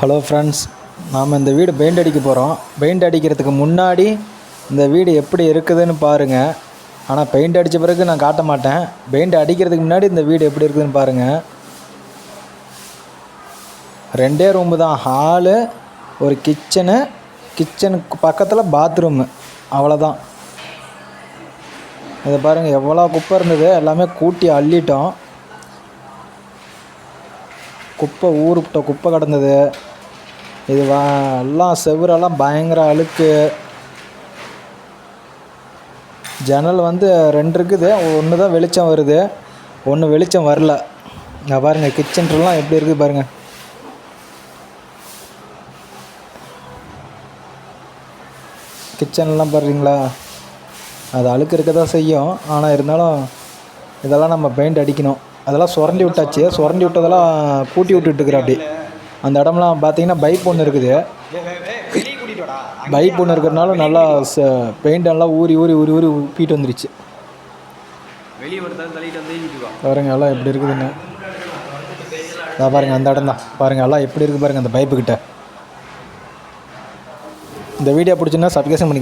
Hello friends, நாம் இந்த வீடு பெயிண்ட் அடிக்க போகிறோம். பெயிண்ட் அடிக்கிறதுக்கு முன்னாடி இந்த வீடு எப்படி இருக்குதுன்னு பாருங்கள். ஆனால் பெயிண்ட் அடித்த பிறகு நான் காட்ட மாட்டேன். பெயிண்ட் அடிக்கிறதுக்கு முன்னாடி இந்த வீடு எப்படி இருக்குதுன்னு பாருங்கள். 2 ரூமு தான், ஹாலு, ஒரு கிச்சனுக்கு பக்கத்தில் பாத்ரூமு, அவ்வளோதான். இதை பாருங்கள், எவ்வளோ குப்பை இருந்தது, எல்லாமே கூட்டி அள்ளிட்டோம். ஊருக்கிட்ட குப்பை கிடந்தது. இது எல்லாம் செவுரெல்லாம் பயங்கர அழுக்கு. ஜன்னல் 2 இருக்குது, ஒன்று தான் வெளிச்சம் வருது, ஒன்று வெளிச்சம் வரல. இங்கே பாருங்கள், கிச்சன்லாம் எப்படி இருக்குது பாருங்கள். கிச்சன்லாம் பாருங்களா, அது அழுக்கு இருக்க தான் செய்யும். ஆனால் இருந்தாலும் இதெல்லாம் நம்ம பெயிண்ட் அடிக்கணும். அதெல்லாம் சுரண்டி விட்டாச்சு. சுரண்டி விட்டதெல்லாம் கூட்டி விட்டுட்டுருக்குற. அப்படி அந்த இடம்லாம் பார்த்தீங்கன்னா பைப் ஒன்று இருக்குது. பைப் ஒன்று இருக்கிறதுனால நல்லா பெயிண்ட் எல்லாம் ஊறி ஊப்பிட்டு வந்துருச்சு. பாருங்கள் எல்லாம் எப்படி இருக்குதுன்னு. அதான் பாருங்கள், அந்த இடம் தான் பாருங்கள், எல்லாம் எப்படி இருக்குது பாருங்கள் அந்த பைப்புக்கிட்ட. இந்த வீடியோ பிடிச்சுன்னா சப்ஸ்கிரைப் பண்ணிக்கோங்க.